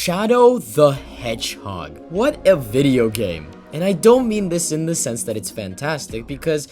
Shadow the Hedgehog. What a video game. And I don't mean this in the sense that it's fantastic because,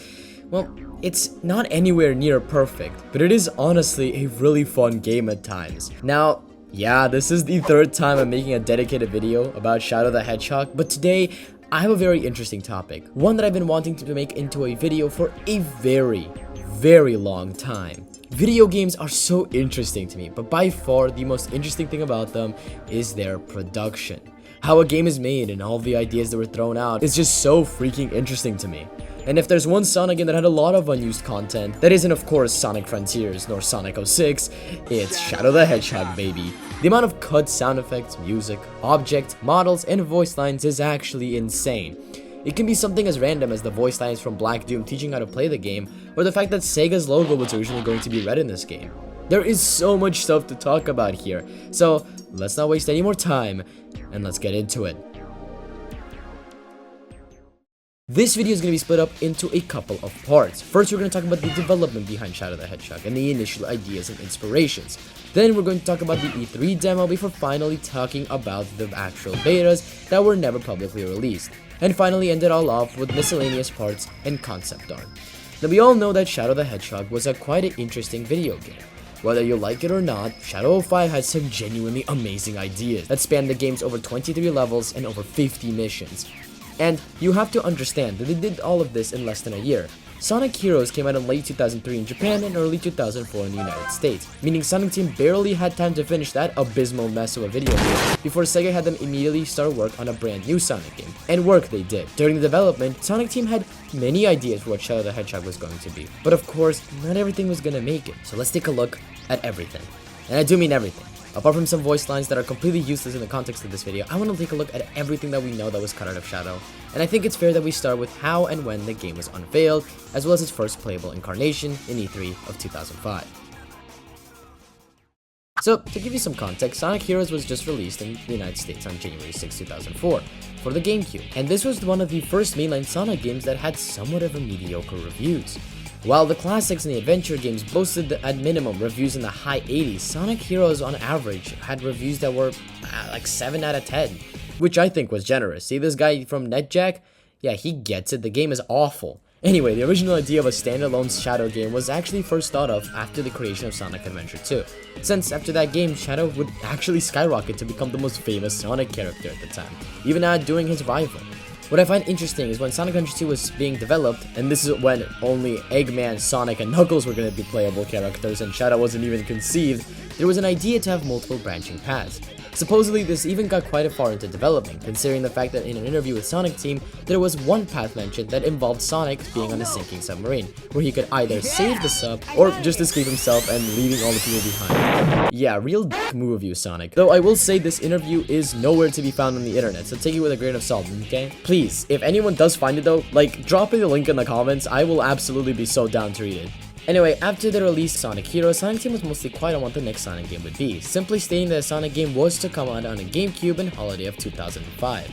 well, it's not anywhere near perfect, but it is honestly a really fun game at times. Now, yeah, this is the third time I'm making a dedicated video about Shadow the Hedgehog, but today I have a very interesting topic. One that I've been wanting to make into a video for a very long time. Video games are so interesting to me, but by far the most interesting thing about them is their production. How a game is made and all the ideas that were thrown out is just so freaking interesting to me. And if there's one Sonic game that had a lot of unused content, that isn't of course Sonic Frontiers nor Sonic 06, it's Shadow the Hedgehog, baby. The amount of cut sound effects, music, objects, models, and voice lines is actually insane. It can be something as random as the voice lines from Black Doom teaching how to play the game, or the fact that Sega's logo was originally going to be red in this game. There is so much stuff to talk about here, so let's not waste any more time, and let's get into it. This video is going to be split up into a couple of parts. First, we're going to talk about the development behind Shadow the Hedgehog and the initial ideas and inspirations. Then we're going to talk about the E3 demo before finally talking about the actual betas that were never publicly released. And finally end it all off with miscellaneous parts and concept art. Now, we all know that Shadow the Hedgehog was quite an interesting video game. Whether you like it or not, Shadow 05 had some genuinely amazing ideas that spanned the game's over 23 levels and over 50 missions. And you have to understand that they did all of this in less than a year. Sonic Heroes came out in late 2003 in Japan and early 2004 in the United States, meaning Sonic Team barely had time to finish that abysmal mess of a video game before Sega had them immediately start work on a brand new Sonic game. And work they did. During the development, Sonic Team had many ideas for what Shadow the Hedgehog was going to be. But of course, not everything was gonna make it. So let's take a look at everything. And I do mean everything. Apart from some voice lines that are completely useless in the context of this video, I want to take a look at everything that we know that was cut out of Shadow. And I think it's fair that we start with how and when the game was unveiled, as well as its first playable incarnation in E3 of 2005. So, to give you some context, Sonic Heroes was just released in the United States on January 6, 2004 for the GameCube. And this was one of the first mainline Sonic games that had somewhat of a mediocre reviews. While the classics and the adventure games boasted at minimum reviews in the high 80s, Sonic Heroes on average had reviews that were like 7 out of 10, which I think was generous. See this guy from NetJack? Yeah, he gets it, the game is awful. Anyway, the original idea of a standalone Shadow game was actually first thought of after the creation of Sonic Adventure 2, since after that game, Shadow would actually skyrocket to become the most famous Sonic character at the time, even outdoing his rival. What I find interesting is when Sonic Adventure 2 was being developed, and this is when only Eggman, Sonic, and Knuckles were going to be playable characters and Shadow wasn't even conceived, there was an idea to have multiple branching paths. Supposedly, this even got quite far into development, considering the fact that in an interview with Sonic Team, there was one path mentioned that involved Sonic being on a sinking submarine, where he could either save the sub, or just escape himself and leaving all the people behind. Yeah, real dick move of you, Sonic. Though I will say this interview is nowhere to be found on the internet, so take it with a grain of salt, okay? Please, if anyone does find it though, like, drop me the link in the comments, I will absolutely be so down to read it. Anyway, after the release of Sonic Heroes, Sonic Team was mostly quiet on what the next Sonic game would be, simply stating that a Sonic game was to come out on a GameCube in holiday of 2005.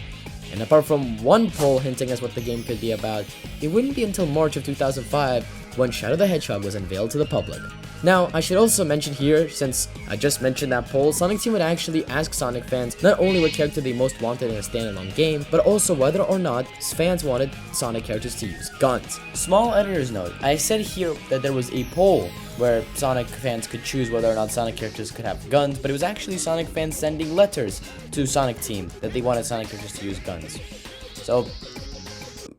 And apart from one poll hinting as what the game could be about, it wouldn't be until March of 2005 when Shadow the Hedgehog was unveiled to the public. Now, I should also mention here, since I just mentioned that poll, Sonic Team would actually ask Sonic fans not only what character they most wanted in a standalone game, but also whether or not fans wanted Sonic characters to use guns. Small editor's note, I said here that there was a poll where Sonic fans could choose whether or not Sonic characters could have guns, but it was actually Sonic fans sending letters to Sonic Team that they wanted Sonic characters to use guns. So,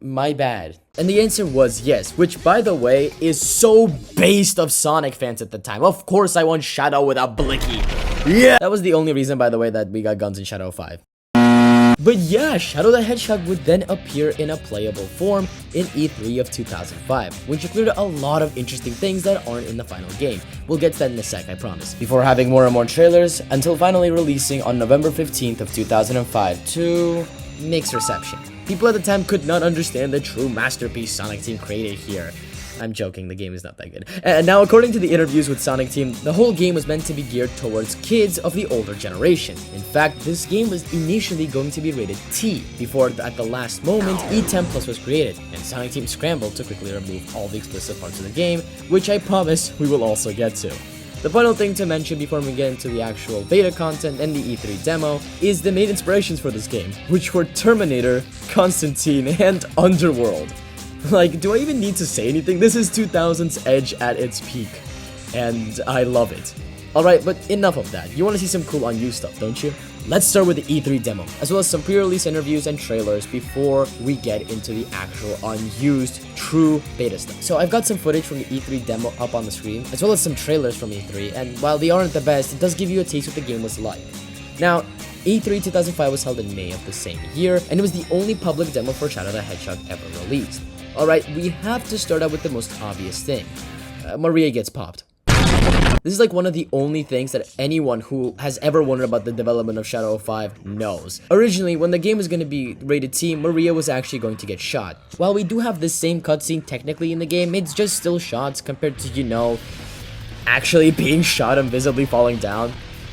my bad. And the answer was yes, which by the way is so based of Sonic fans at the time. Of course I want Shadow without Blicky. Yeah! That was the only reason, by the way, that we got guns in Shadow 5. But yeah, Shadow the Hedgehog would then appear in a playable form in E3 of 2005, which included a lot of interesting things that aren't in the final game. We'll get to that in a sec, I promise. Before having more and more trailers, until finally releasing on November 15th of 2005 to mixed reception. People at the time could not understand the true masterpiece Sonic Team created here. I'm joking, the game is not that good. And now, according to the interviews with Sonic Team, the whole game was meant to be geared towards kids of the older generation. In fact, this game was initially going to be rated T, before at the last moment, E10 Plus was created, and Sonic Team scrambled to quickly remove all the explicit parts of the game, which I promise we will also get to. The final thing to mention before we get into the actual beta content and the E3 demo is the main inspirations for this game, which were Terminator, Constantine, and Underworld. Like, do I even need to say anything? This is 2000's Edge at its peak, and I love it. Alright, but enough of that. You want to see some cool Unused stuff, don't you? Let's start with the E3 demo, as well as some pre-release interviews and trailers before we get into the actual Unused, true beta stuff. So I've got some footage from the E3 demo up on the screen, as well as some trailers from E3, and while they aren't the best, it does give you a taste of what the game was like. Now, E3 2005 was held in May of the same year, and it was the only public demo for Shadow the Hedgehog ever released. Alright, we have to start out with the most obvious thing. Maria gets popped. This is like one of the only things that anyone who has ever wondered about the development of Shadow 5 knows. Originally, when the game was going to be rated T, Maria was actually going to get shot. While we do have this same cutscene technically in the game, it's just still shots compared to, you know, actually being shot and visibly falling down.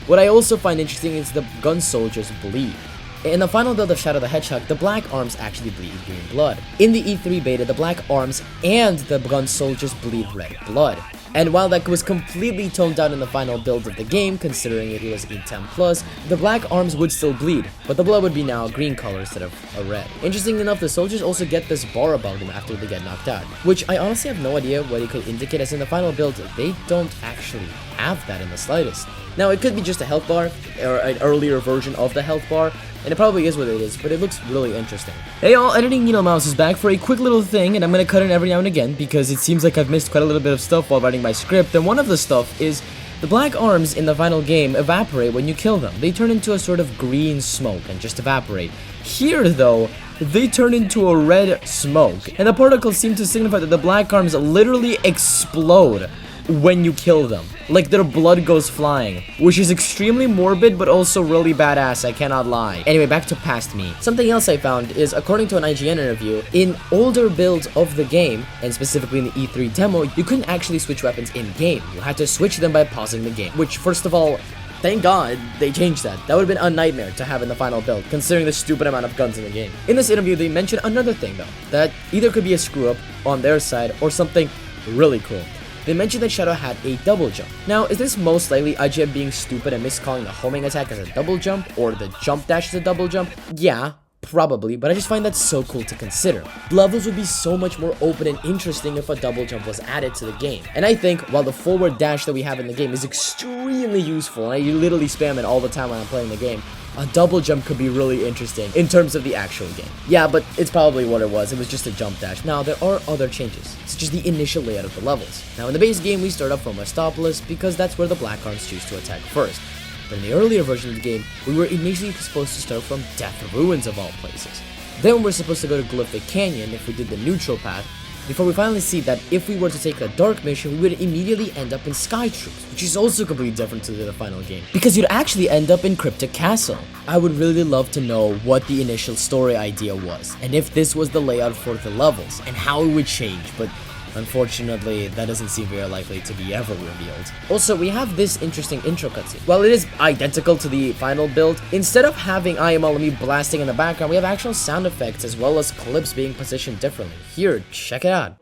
What I also find interesting is the gun soldiers bleed. In the final build of Shadow the Hedgehog, the black arms actually bleed green blood. In the E3 beta, the black arms and the gun soldiers bleed red blood. And while that was completely toned down in the final build of the game, considering it was E10+, the black arms would still bleed, but the blood would be now a green color instead of a red. Interestingly enough, the soldiers also get this bar above them after they get knocked out, which I honestly have no idea what it could indicate, as in the final build, they don't actually have that in the slightest. Now, it could be just a health bar, or an earlier version of the health bar, and it probably is what it is, but it looks really interesting. Hey all, Editing NeedleMouse is back for a quick little thing, and I'm gonna cut in every now and again, because it seems like I've missed quite a little bit of stuff while writing my script, and one of the stuff is the black arms in the final game evaporate when you kill them. They turn into a sort of green smoke and just evaporate. Here, though, they turn into a red smoke, and the particles seem to signify that the black arms literally explode when you kill them. Like their blood goes flying, which is extremely morbid but also really badass, I cannot lie. Anyway, back to past me. Something else I found is, according to an IGN interview, in older builds of the game, and specifically in the E3 demo, you couldn't actually switch weapons in-game. You had to switch them by pausing the game, which, first of all, thank God they changed that. That would have been a nightmare to have in the final build, considering the stupid amount of guns in the game. In this interview, they mentioned another thing, though, that either could be a screw-up on their side or something really cool. They mentioned that Shadow had a double jump. Now, is this most likely IGN being stupid and miscalling the homing attack as a double jump, or the jump dash as a double jump? Yeah, probably, but I just find that so cool to consider. Levels would be so much more open and interesting if a double jump was added to the game. And I think, while the forward dash that we have in the game is extremely useful, and I literally spam it all the time when I'm playing the game, a double jump could be really interesting in terms of the actual game. Yeah, but it's probably what it was just a jump dash. Now, there are other changes, such as the initial layout of the levels. Now, in the base game, we start off from a stopless because that's where the black arms choose to attack first. But in the earlier version of the game, we were initially supposed to start from Death Ruins of all places. Then we're supposed to go to Glyphic Canyon if we did the neutral path, before we finally see that if we were to take a dark mission, we would immediately end up in Sky Troops, which is also completely different to the final game, because you'd actually end up in Cryptic Castle. I would really love to know what the initial story idea was, and if this was the layout for the levels, and how it would change, but unfortunately, that doesn't seem very likely to be ever revealed. Also, we have this interesting intro cutscene. While it is identical to the final build, instead of having I Am All of Me blasting in the background, we have actual sound effects as well as clips being positioned differently. Here, check it out.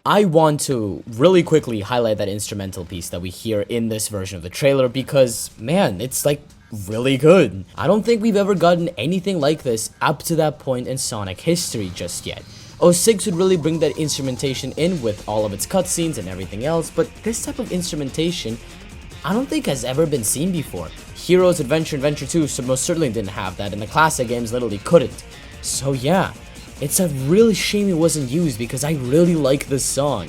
I want to really quickly highlight that instrumental piece that we hear in this version of the trailer because, man, it's like really good. I don't think we've ever gotten anything like this up to that point in Sonic history just yet. 06 would really bring that instrumentation in with all of its cutscenes and everything else, but this type of instrumentation I don't think has ever been seen before. Heroes Adventure Adventure 2 most certainly didn't have that, and the classic games literally couldn't. So yeah. It's a really shame it wasn't used because I really like this song.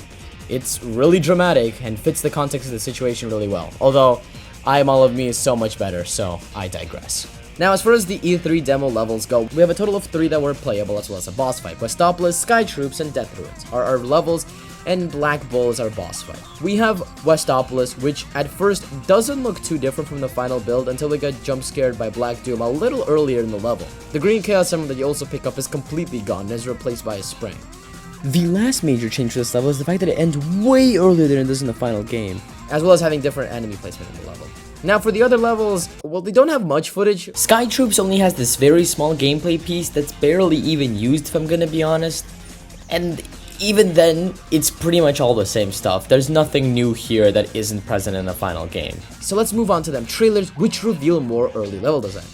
It's really dramatic and fits the context of the situation really well. Although, I Am All of Me is so much better, so I digress. Now, as far as the E3 demo levels go, we have a total of 3 that were playable as well as a boss fight. Questopolis, Sky Troops, and Death Ruins are our levels. and Black Bull is our boss fight. We have Westopolis, which at first doesn't look too different from the final build until we get jump scared by Black Doom a little earlier in the level. The green Chaos Emerald that you also pick up is completely gone and is replaced by a spring. The last major change to this level is the fact that it ends way earlier than it does in the final game, as well as having different enemy placement in the level. Now for the other levels, well, they don't have much footage. Sky Troops only has this very small gameplay piece that's barely even used, if I'm gonna be honest. And even then, it's pretty much all the same stuff. There's nothing new here that isn't present in the final game. So let's move on to them trailers, which reveal more early level design.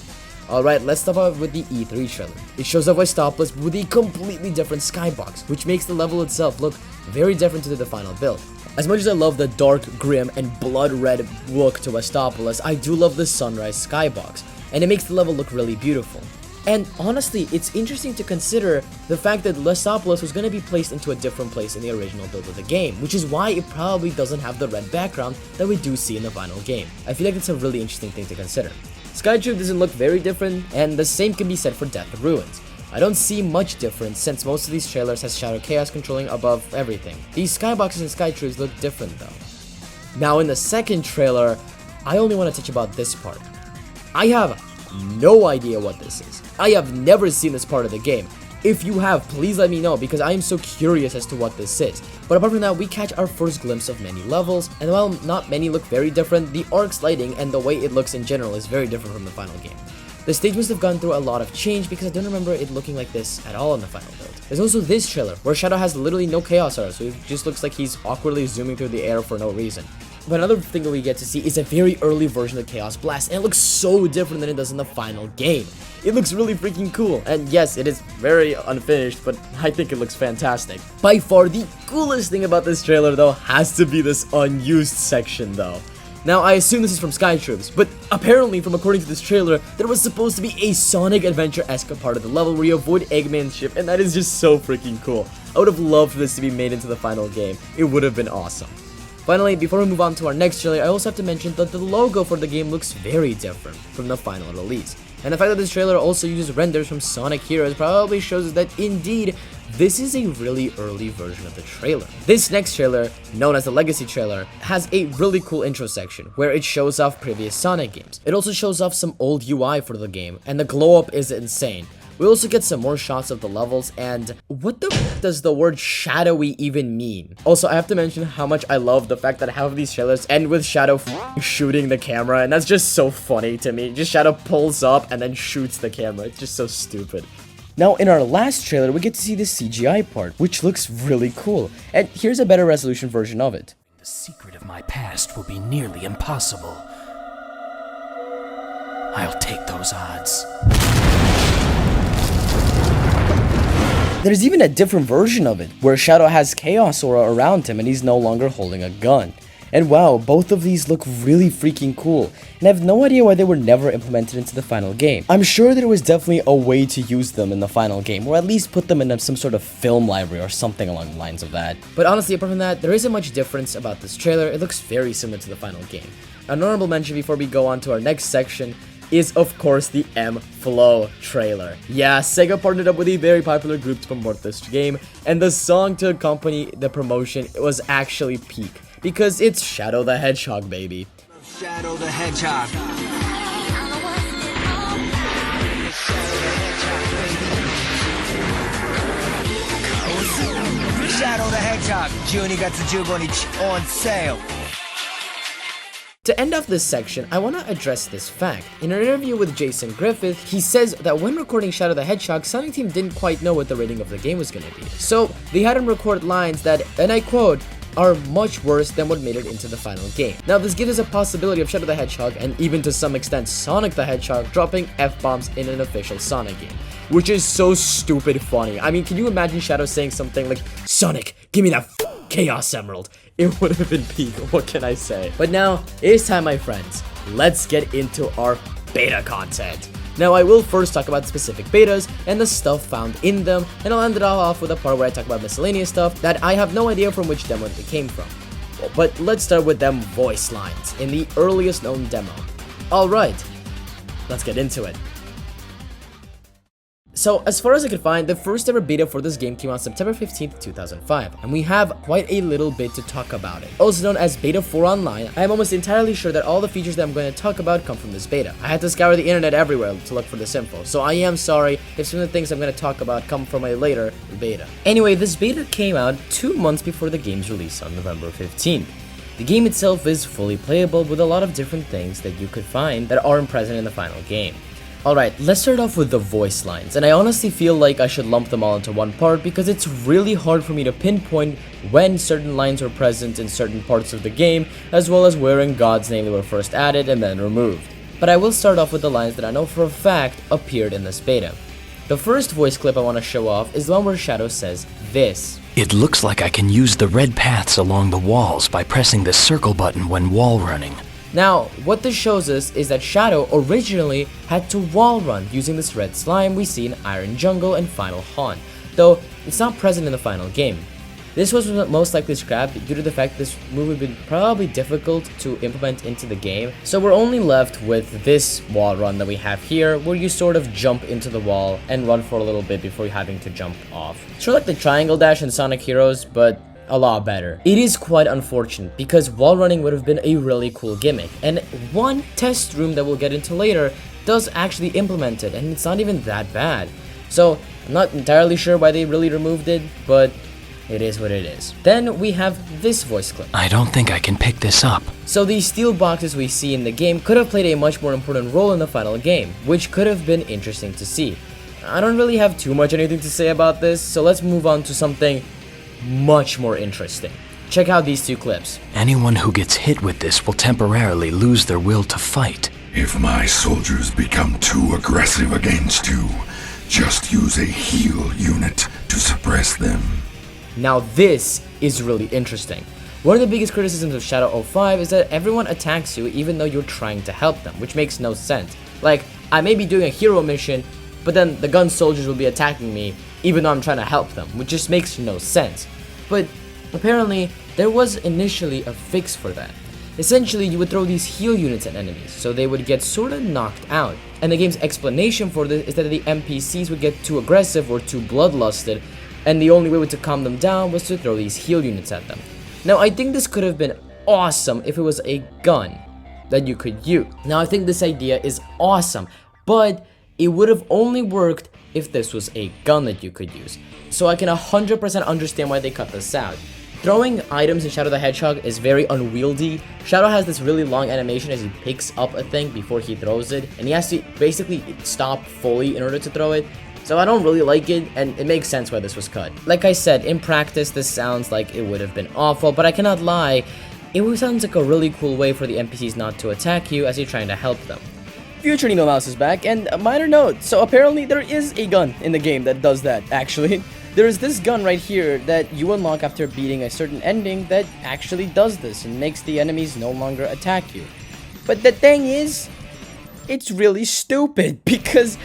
Alright, let's start off with the E3 trailer. It shows off Westopolis with a completely different skybox, which makes the level itself look very different to the final build. As much as I love the dark, grim, and blood red look to Westopolis, I do love the sunrise skybox, and it makes the level look really beautiful. And honestly, it's interesting to consider the fact that Westopolis was going to be placed into a different place in the original build of the game, which is why it probably doesn't have the red background that we do see in the final game. I feel like it's a really interesting thing to consider. Skytroop doesn't look very different, and the same can be said for Death of Ruins. I don't see much difference since most of these trailers has Shadow Chaos controlling above everything. These skyboxes and Skytroops look different though. Now in the second trailer, I only want to touch about this part. I have no idea what this is. I have never seen this part of the game. If you have, please let me know because I am so curious as to what this is. But apart from that, we catch our first glimpse of many levels, and while not many look very different, the arc's lighting and the way it looks in general is very different from the final game. The stage must have gone through a lot of change because I don't remember it looking like this at all in the final build. There's also this trailer where Shadow has literally no chaos aura, so it just looks like he's awkwardly zooming through the air for no reason. But another thing that we get to see is a very early version of Chaos Blast, and it looks so different than it does in the final game. It looks really freaking cool, and yes, it is very unfinished, but I think it looks fantastic. By far, the coolest thing about this trailer, though, has to be this unused section, though. Now, I assume this is from Sky Troops, but apparently, from according to this trailer, there was supposed to be a Sonic Adventure-esque part of the level where you avoid Eggman's ship, and that is just so freaking cool. I would have loved for this to be made into the final game. It would have been awesome. Finally, before we move on to our next trailer, I also have to mention that the logo for the game looks very different from the final release. And the fact that this trailer also uses renders from Sonic Heroes probably shows us that indeed, this is a really early version of the trailer. This next trailer, known as the Legacy trailer, has a really cool intro section where it shows off previous Sonic games. It also shows off some old UI for the game, and the glow up is insane. We also get some more shots of the levels, and what the f does the word shadowy even mean? Also, I have to mention how much I love the fact that half of these trailers end with Shadow shooting the camera, and that's just so funny to me. Just Shadow pulls up and then shoots the camera. It's just so stupid. Now, in our last trailer, we get to see the CGI part, which looks really cool. And here's a better resolution version of it. The secret of my past will be nearly impossible. I'll take those odds. There's even a different version of it, where Shadow has Chaos Aura around him and he's no longer holding a gun. And wow, both of these look really freaking cool, and I have no idea why they were never implemented into the final game. I'm sure there was definitely a way to use them in the final game, or at least put them in some sort of film library or something along the lines of that. But honestly, apart from that, there isn't much difference about this trailer. It looks very similar to the final game. An honorable mention before we go on to our next section is of course the M-Flow trailer. Yeah, Sega partnered up with a very popular group to promote this game, and the song to accompany the promotion was actually peak, because it's Shadow the Hedgehog, baby. Shadow the Hedgehog. Shadow the Hedgehog, 12月15日 on sale. To end off this section, I want to address this fact. In an interview with Jason Griffith, he says that when recording Shadow the Hedgehog, Sonic Team didn't quite know what the rating of the game was going to be. So, they had him record lines that, and I quote, are much worse than what made it into the final game. Now, this gives us a possibility of Shadow the Hedgehog, and even to some extent Sonic the Hedgehog, dropping F-bombs in an official Sonic game, which is so stupid funny. I mean, can you imagine Shadow saying something like, "Sonic, give me that Chaos Emerald"? It would have been peak, what can I say? But now, it's time, my friends. Let's get into our beta content. Now, I will first talk about specific betas and the stuff found in them, and I'll end it all off with a part where I talk about miscellaneous stuff that I have no idea from which demo they came from. But let's start with them voice lines in the earliest known demo. Alright, let's get into it. So as far as I could find, the first ever beta for this game came out September 15th, 2005, and we have quite a little bit to talk about it. Also known as Beta 4 Online, I am almost entirely sure that all the features that I'm going to talk about come from this beta. I had to scour the internet everywhere to look for this info, so I am sorry if some of the things I'm going to talk about come from a later beta. Anyway, this beta came out 2 months before the game's release on November 15th. The game itself is fully playable with a lot of different things that you could find that aren't present in the final game. Alright, let's start off with the voice lines, and I honestly feel like I should lump them all into one part because it's really hard for me to pinpoint when certain lines were present in certain parts of the game, as well as where in God's name they were first added and then removed. But I will start off with the lines that I know for a fact appeared in this beta. The first voice clip I want to show off is the one where Shadow says this. It looks like I can use the red paths along the walls by pressing the circle button when wall running. Now, what this shows us is that Shadow originally had to wall run using this red slime we see in Iron Jungle and Final Haunt, though it's not present in the final game. This was most likely scrapped due to the fact this move would be probably difficult to implement into the game, so we're only left with this wall run that we have here, where you sort of jump into the wall and run for a little bit before having to jump off. Sort of like the triangle dash in Sonic Heroes, but a lot better. It is quite unfortunate because wall running would have been a really cool gimmick, and one test room that we'll get into later does actually implement it, and it's not even that bad. So I'm not entirely sure why they really removed it, but it is what it is. Then we have this voice clip. I don't think I can pick this up. So these steel boxes we see in the game could have played a much more important role in the final game, which could have been interesting to see. I don't really have too much anything to say about this, so let's move on to something much more interesting. Check out these two clips. Anyone who gets hit with this will temporarily lose their will to fight. If my soldiers become too aggressive against you, just use a heal unit to suppress them. Now this is really interesting. One of the biggest criticisms of Shadow 05 is that everyone attacks you even though you're trying to help them, which makes no sense. Like, I may be doing a hero mission, but then the gun soldiers will be attacking me even though I'm trying to help them, which just makes no sense. But apparently, there was initially a fix for that. Essentially, you would throw these heal units at enemies, so they would get sorta knocked out. And the game's explanation for this is that the NPCs would get too aggressive or too bloodlusted, and the only way to calm them down was to throw these heal units at them. Now, I think this could have been awesome if it was a gun that you could use. Now, I think this idea is awesome, but it would have only worked if this was a gun that you could use. So I can 100% understand why they cut this out. Throwing items in Shadow the Hedgehog is very unwieldy. Shadow has this really long animation as he picks up a thing before he throws it, and he has to basically stop fully in order to throw it. So I don't really like it, and it makes sense why this was cut. Like I said, in practice this sounds like it would have been awful, but I cannot lie, it sounds like a really cool way for the NPCs not to attack you as you're trying to help them. Future NeedleMouse is back, and a minor note, so apparently there is a gun in the game that does that, actually. There is this gun right here that you unlock after beating a certain ending that actually does this and makes the enemies no longer attack you. But the thing is, it's really stupid because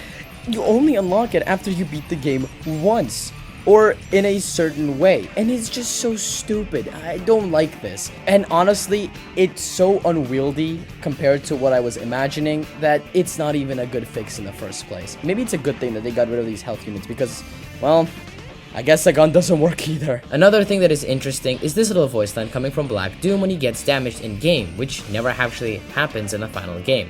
you only unlock it after you beat the game once, or in a certain way, and it's just so stupid. I don't like this, and honestly, it's so unwieldy compared to what I was imagining that it's not even a good fix in the first place. Maybe it's a good thing that they got rid of these health units because, well, I guess the gun doesn't work either. Another thing that is interesting is this little voice line coming from Black Doom when he gets damaged in game, which never actually happens in the final game.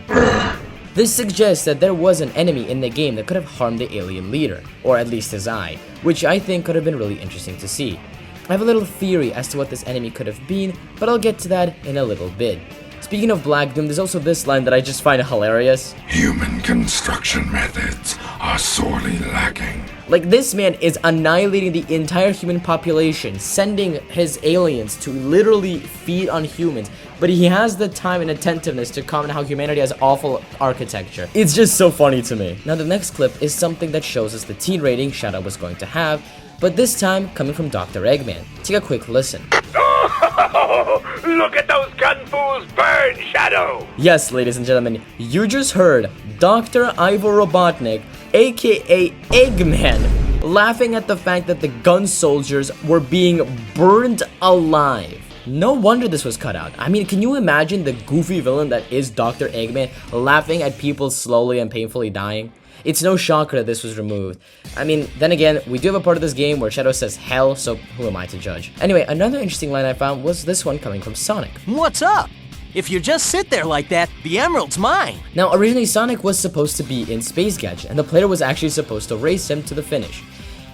This suggests that there was an enemy in the game that could have harmed the alien leader, or at least his eye, which I think could have been really interesting to see. I have a little theory as to what this enemy could have been, but I'll get to that in a little bit. Speaking of Black Doom, there's also this line that I just find hilarious. Human construction methods are sorely lacking. Like, this man is annihilating the entire human population, sending his aliens to literally feed on humans, but he has the time and attentiveness to comment how humanity has awful architecture. It's just so funny to me. Now, the next clip is something that shows us the teen rating Shadow was going to have, but this time coming from Dr. Eggman. Take a quick listen. Oh, look at those gun fools burn, Shadow! Yes, ladies and gentlemen, you just heard Dr. Ivor Robotnik, aka Eggman, laughing at the fact that the gun soldiers were being burned alive. No wonder this was cut out. I mean, can you imagine the goofy villain that is Dr. Eggman laughing at people slowly and painfully dying? It's no shocker that this was removed. I mean, then again, we do have a part of this game where Shadow says hell, so who am I to judge? Anyway, another interesting line I found was this one coming from Sonic. What's up? If you just sit there like that, the emerald's mine. Now, originally Sonic was supposed to be in Space Gadget, and the player was actually supposed to race him to the finish.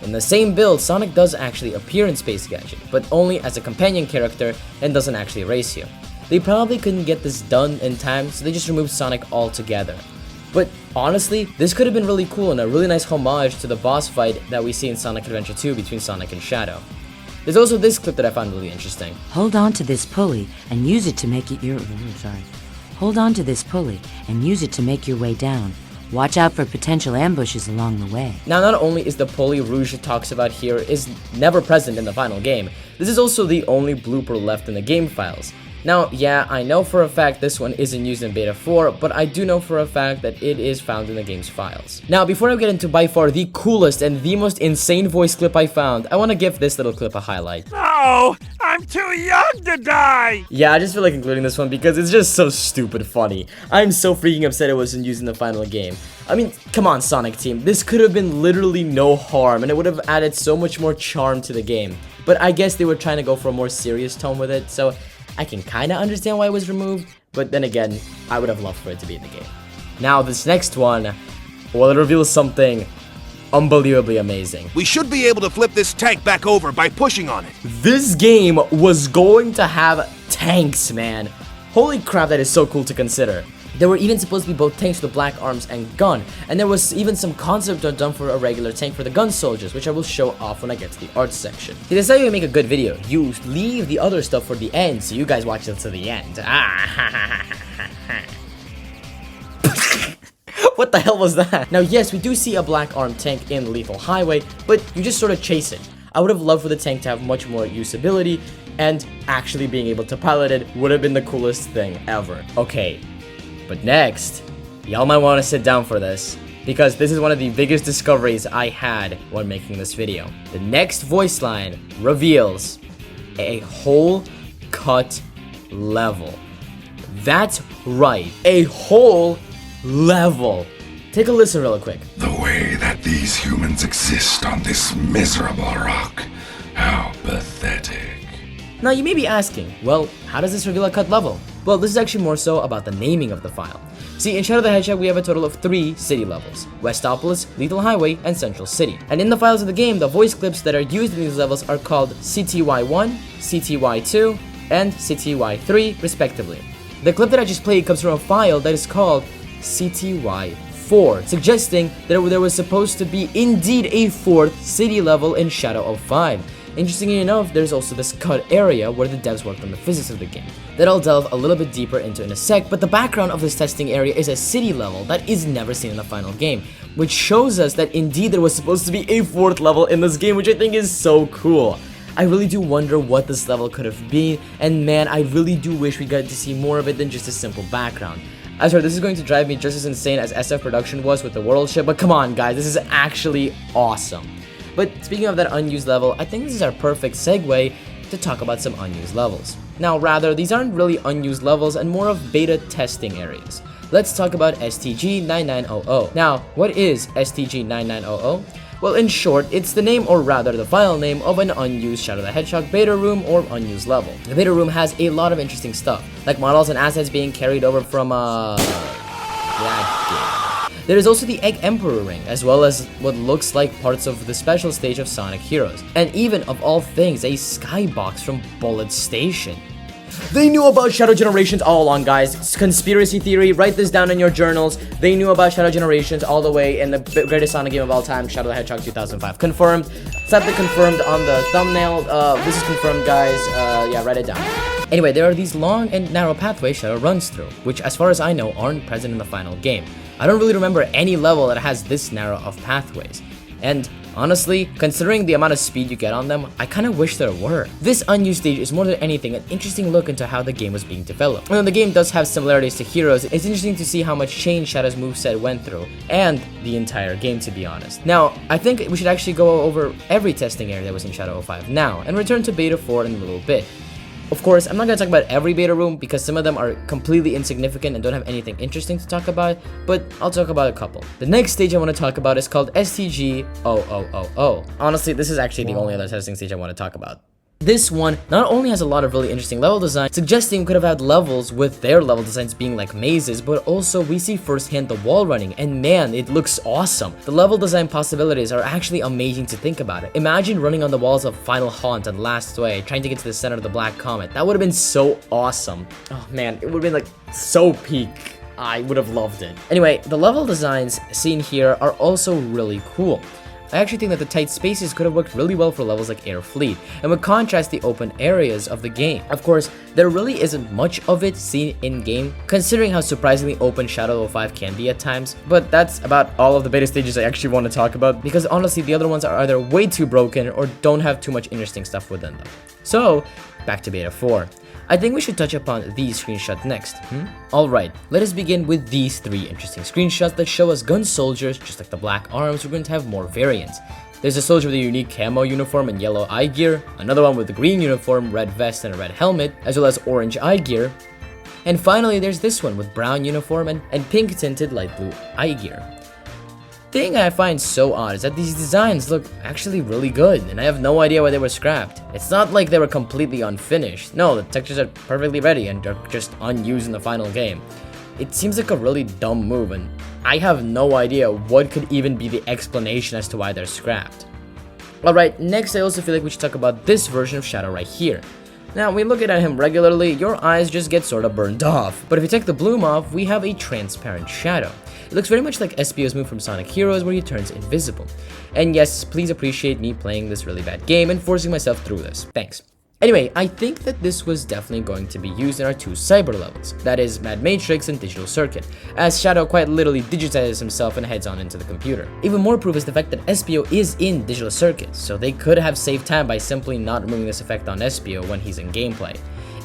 In the same build, Sonic does actually appear in Space Gadget, but only as a companion character and doesn't actually race you. They probably couldn't get this done in time, so they just removed Sonic altogether. But honestly, this could have been really cool and a really nice homage to the boss fight that we see in Sonic Adventure 2 between Sonic and Shadow. There's also this clip that I found really interesting. Hold on to this pulley and use it to make it your... Hold on to this pulley and use it to make your way down. Watch out for potential ambushes along the way. Now, not only is the pulley Rouge talks about here is never present in the final game, this is also the only blooper left in the game files. Now, yeah, I know for a fact this one isn't used in Beta 4, but I do know for a fact that it is found in the game's files. Now, before I get into by far the coolest and the most insane voice clip I found, I want to give this little clip a highlight. No, I'm too young to die. Yeah, I just feel like including this one because it's just so stupid funny. I'm so freaking upset it wasn't used in the final game. I mean, come on, Sonic team, this could have been literally no harm and it would have added so much more charm to the game. But I guess they were trying to go for a more serious tone with it, so I can kinda understand why it was removed, but then again, I would have loved for it to be in the game. Now, this next one, well, it reveals something unbelievably amazing. We should be able to flip this tank back over by pushing on it. This game was going to have tanks, man. Holy crap, that is so cool to consider. There were even supposed to be both tanks with the black arms and gun, and there was even some concept art done for a regular tank for the gun soldiers, which I will show off when I get to the art section. See, that's how you make a good video. You leave the other stuff for the end, so you guys watch it to the end. What the hell was that? Now, yes, we do see a black arm tank in Lethal Highway, but you just sort of chase it. I would have loved for the tank to have much more usability, and actually being able to pilot it would have been the coolest thing ever. Okay. But next, y'all might want to sit down for this, because this is one of the biggest discoveries I had when making this video. The next voice line reveals a whole cut level. That's right, a whole level. Take a listen real quick. The way that these humans exist on this miserable rock. How pathetic. Now you may be asking, well, how does this reveal a cut level? Well, this is actually more so about the naming of the file. See, in Shadow the Hedgehog, we have a total of 3 city levels: Westopolis, Lethal Highway, and Central City. And in the files of the game, the voice clips that are used in these levels are called CTY1, CTY2, and CTY3, respectively. The clip that I just played comes from a file that is called CTY4, suggesting that there was supposed to be indeed a 4th city level in Shadow of 5. Interestingly enough, there's also this cut area where the devs worked on the physics of the game that I'll delve a little bit deeper into in a sec, but the background of this testing area is a city level that is never seen in the final game, which shows us that indeed there was supposed to be a 4th level in this game, which I think is so cool. I really do wonder what this level could have been, and man, I really do wish we got to see more of it than just a simple background. I swear, this is going to drive me just as insane as SF Production was with the world ship, but come on guys, this is actually awesome. But speaking of that unused level, I think this is our perfect segue to talk about some unused levels. Now, rather, these aren't really unused levels and more of beta testing areas. Let's talk about STG-9900. Now, what is STG-9900? Well, in short, it's the name, or rather the file name, of an unused Shadow the Hedgehog beta room or unused level. The beta room has a lot of interesting stuff, like models and assets being carried over from that game. There is also the Egg Emperor ring, as well as what looks like parts of the special stage of Sonic Heroes, and even, of all things, a skybox from Bullet Station. They knew about Shadow Generations all along, guys. It's conspiracy theory, write this down in your journals. They knew about Shadow Generations all the way in the greatest Sonic game of all time, Shadow the Hedgehog 2005. Confirmed. Slap the confirmed on the thumbnail. This is confirmed, guys. Yeah, write it down. Anyway, there are these long and narrow pathways Shadow runs through, which as far as I know aren't present in the final game. I don't really remember any level that has this narrow of pathways. And honestly, considering the amount of speed you get on them, I kinda wish there were. This unused stage is more than anything an interesting look into how the game was being developed. Although the game does have similarities to Heroes, it's interesting to see how much change Shadow's moveset went through, and the entire game, to be honest. Now, I think we should actually go over every testing area that was in Shadow 05 now, and return to Beta 4 in a little bit. Of course, I'm not going to talk about every beta room because some of them are completely insignificant and don't have anything interesting to talk about, but I'll talk about a couple. The next stage I want to talk about is called STG-0000. Honestly, this is actually the only other testing stage I want to talk about. This one not only has a lot of really interesting level design, suggesting we could have had levels with their level designs being like mazes, but also we see firsthand the wall running, and man, it looks awesome. The level design possibilities are actually amazing to think about it. Imagine running on the walls of Final Haunt and Last Way, trying to get to the center of the Black Comet. That would have been so awesome. Oh man, it would have been like so peak. I would have loved it. Anyway, the level designs seen here are also really cool. I actually think that the tight spaces could have worked really well for levels like Air Fleet, and would contrast the open areas of the game. Of course, there really isn't much of it seen in-game, considering how surprisingly open Shadow 05 can be at times, but that's about all of the beta stages I actually want to talk about, because honestly the other ones are either way too broken or don't have too much interesting stuff within them. So, back to Beta 4. I think we should touch upon these screenshots next. Alright, let us begin with these 3 interesting screenshots that show us gun soldiers. Just like the black arms, we're going to have more variants. There's a soldier with a unique camo uniform and yellow eye gear, another one with a green uniform, red vest, and a red helmet, as well as orange eye gear. And finally, there's this one with brown uniform and pink tinted light blue eye gear. The thing I find so odd is that these designs look actually really good, and I have no idea why they were scrapped. It's not like they were completely unfinished. No, the textures are perfectly ready and are just unused in the final game. It seems like a really dumb move, and I have no idea what could even be the explanation as to why they're scrapped. Alright, next I also feel like we should talk about this version of Shadow right here. Now, when looking at him regularly, your eyes just get sort of burned off. But if you take the bloom off, we have a transparent Shadow. It looks very much like Espio's move from Sonic Heroes where he turns invisible. And yes, please appreciate me playing this really bad game and forcing myself through this. Thanks. Anyway, I think that this was definitely going to be used in our 2 cyber levels, that is Mad Matrix and Digital Circuit, as Shadow quite literally digitizes himself and heads on into the computer. Even more proof is the fact that Espio is in Digital Circuit, so they could have saved time by simply not removing this effect on Espio when he's in gameplay.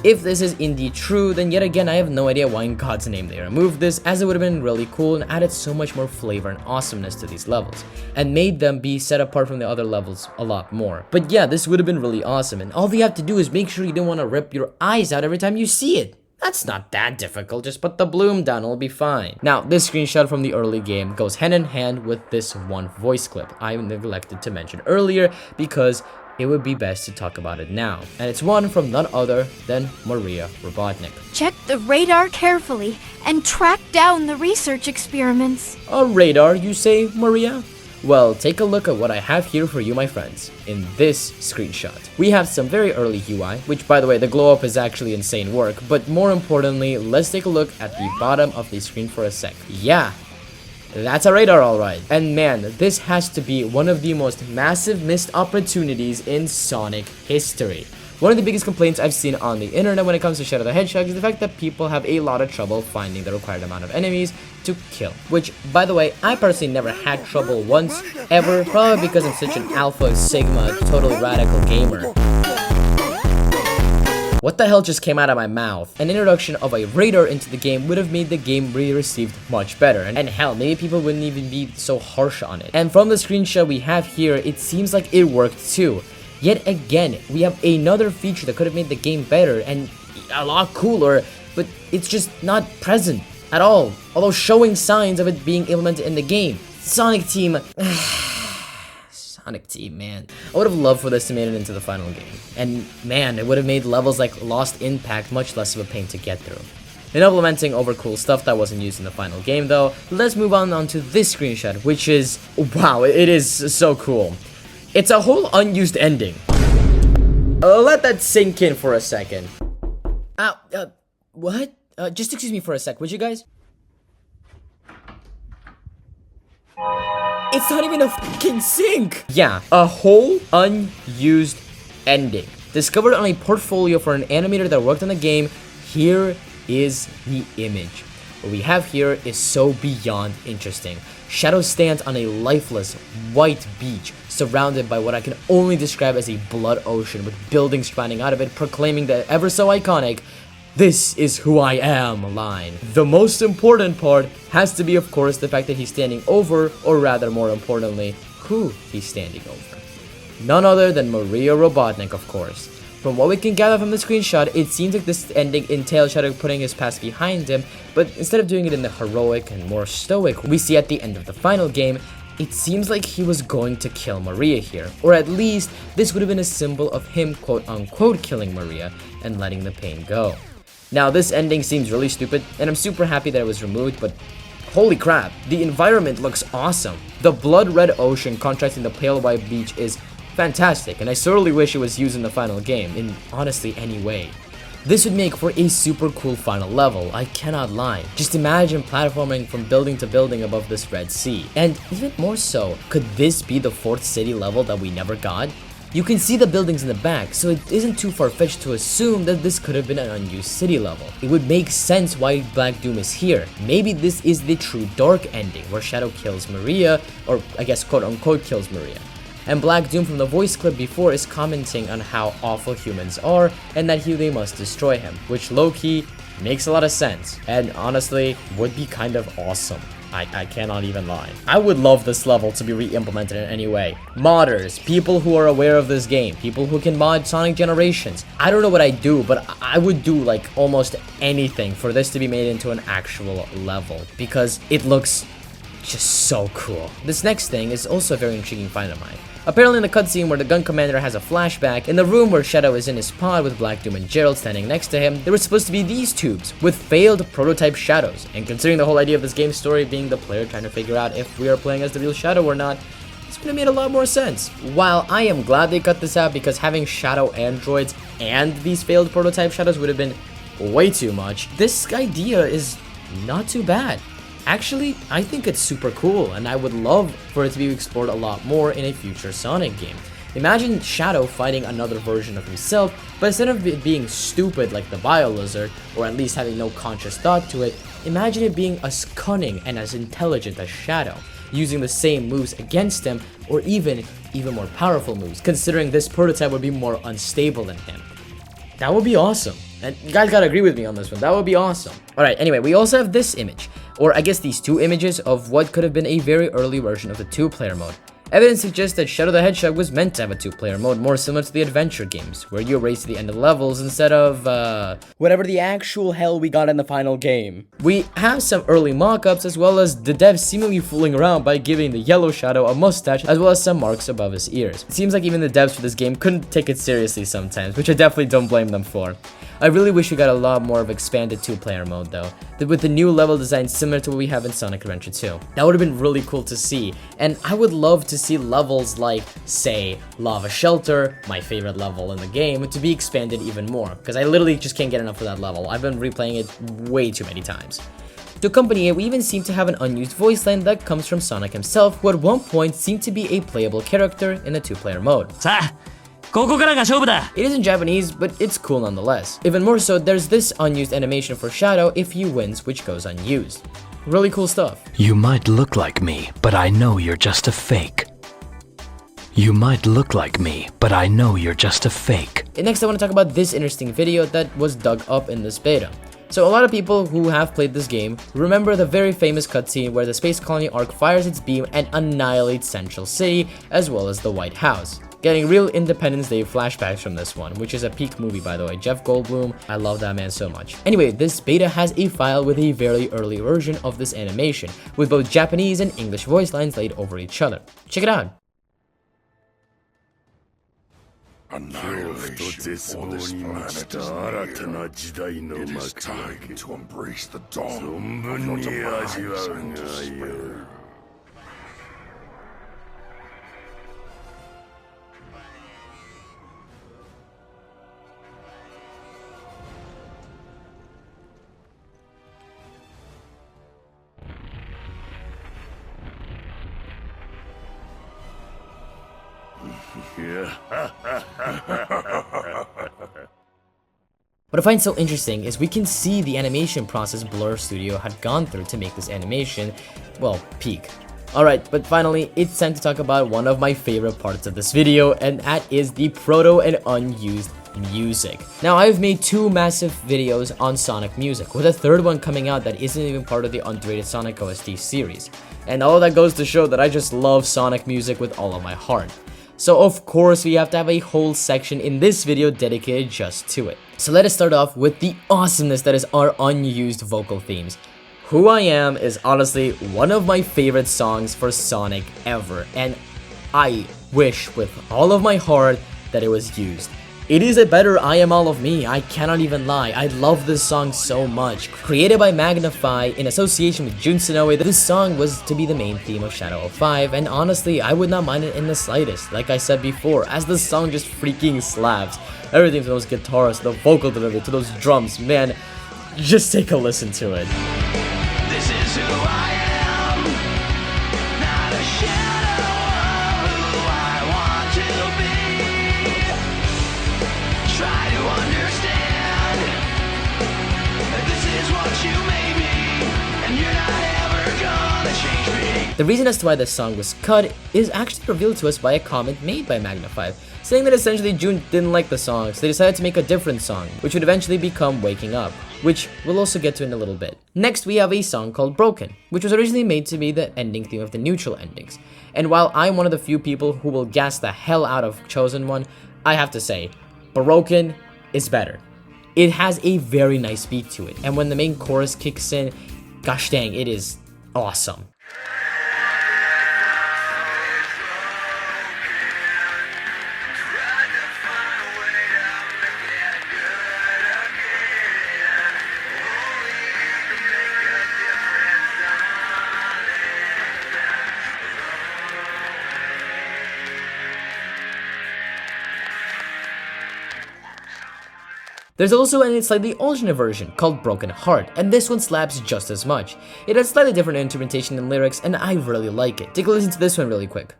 If this is indeed true, then yet again I have no idea why in God's name they removed this, as it would have been really cool and added so much more flavor and awesomeness to these levels, and made them be set apart from the other levels a lot more. But yeah, this would have been really awesome, and all you have to do is make sure you don't want to rip your eyes out every time you see it. That's not that difficult, just put the bloom down, it'll be fine. Now, this screenshot from the early game goes hand in hand with this one voice clip I neglected to mention earlier because it would be best to talk about it now. And it's one from none other than Maria Robotnik. Check the radar carefully and track down the research experiments. A radar, you say, Maria? Well, take a look at what I have here for you, my friends, in this screenshot. We have some very early UI, which by the way, the glow up is actually insane work, but more importantly, let's take a look at the bottom of the screen for a sec. Yeah, that's a radar alright. And man, this has to be one of the most massive missed opportunities in Sonic history. One of the biggest complaints I've seen on the internet when it comes to Shadow the Hedgehog is the fact that people have a lot of trouble finding the required amount of enemies to kill. Which, by the way, I personally never had trouble once, ever, probably because I'm such an alpha, sigma, totally radical gamer. What the hell just came out of my mouth? An introduction of a radar into the game would have made the game be received much better, and hell, maybe people wouldn't even be so harsh on it. And from the screenshot we have here, it seems like it worked too. Yet again, we have another feature that could have made the game better and a lot cooler, but it's just not present at all, although showing signs of it being implemented in the game. Sonic Team... Sonic Team, man. I would have loved for this to make it into the final game. And man, it would have made levels like Lost Impact much less of a pain to get through. In implementing overcool stuff that wasn't used in the final game though, let's move on to this screenshot, which is... wow, it is so cool. It's a whole unused ending. Let that sink in for a second. What? Just excuse me for a sec, would you guys? It's not even a fucking sync! Yeah, a whole unused ending. Discovered on a portfolio for an animator that worked on the game. Here is the image. What we have here is so beyond interesting. Shadow stands on a lifeless, white beach, surrounded by what I can only describe as a blood ocean with buildings sprouting out of it, proclaiming the ever so iconic, "This is who I am" line. The most important part has to be, of course, the fact that he's standing over, or rather, more importantly, who he's standing over. None other than Maria Robotnik, of course. From what we can gather from the screenshot, it seems like this ending entails Shadow putting his past behind him, but instead of doing it in the heroic and more stoic we see at the end of the final game, it seems like he was going to kill Maria here, or at least this would have been a symbol of him quote-unquote killing Maria and letting the pain go. Now this ending seems really stupid, and I'm super happy that it was removed, but holy crap, the environment looks awesome. The blood red ocean contrasting the pale white beach is fantastic, and I sorely wish it was used in the final game, in honestly any way. This would make for a super cool final level, I cannot lie. Just imagine platforming from building to building above this Red Sea. And even more so, could this be the 4th city level that we never got? You can see the buildings in the back, so it isn't too far-fetched to assume that this could have been an unused city level. It would make sense why Black Doom is here. Maybe this is the true dark ending, where Shadow kills Maria, or I guess quote-unquote kills Maria. And Black Doom from the voice clip before is commenting on how awful humans are and that they must destroy him, which low-key makes a lot of sense and honestly would be kind of awesome. I cannot even lie. I would love this level to be re-implemented in any way. Modders, people who are aware of this game, people who can mod Sonic Generations. I don't know what I'd do, but I would do like almost anything for this to be made into an actual level because it looks just so cool. This next thing is also a very intriguing find of mine. Apparently in the cutscene where the gun commander has a flashback, in the room where Shadow is in his pod with Black Doom and Gerald standing next to him, there were supposed to be these tubes with failed prototype Shadows. And considering the whole idea of this game's story being the player trying to figure out if we are playing as the real Shadow or not, this would have made a lot more sense. While I am glad they cut this out because having Shadow androids and these failed prototype Shadows would have been way too much, this idea is not too bad. Actually, I think it's super cool, and I would love for it to be explored a lot more in a future Sonic game. Imagine Shadow fighting another version of himself, but instead of it being stupid like the Bio Lizard, or at least having no conscious thought to it, imagine it being as cunning and as intelligent as Shadow, using the same moves against him, or even more powerful moves, considering this prototype would be more unstable than him. That would be awesome. And you guys gotta agree with me on this one, that would be awesome. Alright, anyway, we also have this image, or I guess these two images of what could have been a very early version of the 2-player mode. Evidence suggests that Shadow the Hedgehog was meant to have a 2-player mode, more similar to the adventure games, where you race to the end of the levels instead of, whatever the actual hell we got in the final game. We have some early mock-ups, as well as the devs seemingly fooling around by giving the yellow Shadow a mustache, as well as some marks above his ears. It seems like even the devs for this game couldn't take it seriously sometimes, which I definitely don't blame them for. I really wish we got a lot more of expanded 2-player mode though, with the new level design similar to what we have in Sonic Adventure 2. That would have been really cool to see, and I would love to see levels like, say, Lava Shelter, my favorite level in the game, to be expanded even more, because I literally just can't get enough of that level. I've been replaying it way too many times. To accompany it, we even seem to have an unused voice line that comes from Sonic himself, who at one point seemed to be a playable character in the 2-player mode. It is in Japanese, but it's cool nonetheless. Even more so, there's this unused animation for Shadow if he wins, which goes unused. Really cool stuff. You might look like me, but I know you're just a fake. You might look like me, but I know you're just a fake. And next I want to talk about this interesting video that was dug up in this beta. So a lot of people who have played this game remember the very famous cutscene where the Space Colony Arc fires its beam and annihilates Central City, as well as the White House. Getting real Independence Day flashbacks from this one, which is a peak movie by the way. Jeff Goldblum, I love that man so much. Anyway, this beta has a file with a very early version of this animation, with both Japanese and English voice lines laid over each other. Check it out. Annihilation for this planet is near. It is time to embrace the dawn of your demise and despair. What I find so interesting is we can see the animation process Blur Studio had gone through to make this animation, well, peak. Alright, but finally, it's time to talk about one of my favorite parts of this video, and that is the proto and unused music. Now, I've made 2 massive videos on Sonic music, with a third one coming out that isn't even part of the underrated Sonic OST series. And all of that goes to show that I just love Sonic music with all of my heart. So of course we have to have a whole section in this video dedicated just to it. So let us start off with the awesomeness that is our unused vocal themes. Who I Am is honestly one of my favorite songs for Sonic ever, and I wish with all of my heart that it was used. It is a better I Am All of Me, I cannot even lie. I love this song so much. Created by Magnify in association with Jun Sonoe, this song was to be the main theme of Shadow 05, and honestly, I would not mind it in the slightest, like I said before, as the song just freaking slaps. Everything from those guitars, the vocal delivery, to those drums, man, just take a listen to it. This is who I am, not a shadow of who I want to be. Try to understand, this is what you made me, and you're not ever gonna change me. The reason as to why this song was cut is actually revealed to us by a comment made by Magnify, saying that essentially Jun didn't like the song, so they decided to make a different song, which would eventually become Waking Up, which we'll also get to in a little bit. Next, we have a song called Broken, which was originally made to be the ending theme of the neutral endings. And while I'm one of the few people who will gas the hell out of Chosen One, I have to say, Broken is better. It has a very nice beat to it, and when the main chorus kicks in, gosh dang, it is awesome. There's also a slightly alternate version called Broken Heart, and this one slaps just as much. It has slightly different interpretation and lyrics, and I really like it. Take a listen to this one really quick.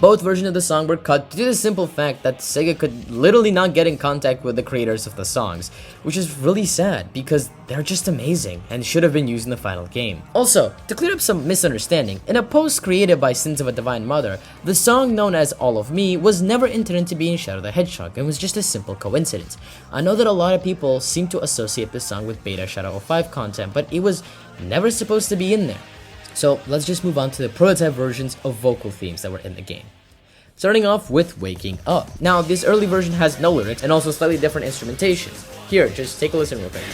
Both versions of the song were cut due to the simple fact that Sega could literally not get in contact with the creators of the songs, which is really sad because they're just amazing and should have been used in the final game. Also, to clear up some misunderstanding, in a post created by Sins of a Divine Mother, the song known as All of Me was never intended to be in Shadow the Hedgehog and was just a simple coincidence. I know that a lot of people seem to associate this song with beta Shadow 05 content, but it was never supposed to be in there. So let's just move on to the prototype versions of vocal themes that were in the game. Starting off with Waking Up. Now, this early version has no lyrics and also slightly different instrumentation. Here, just take a listen real quick.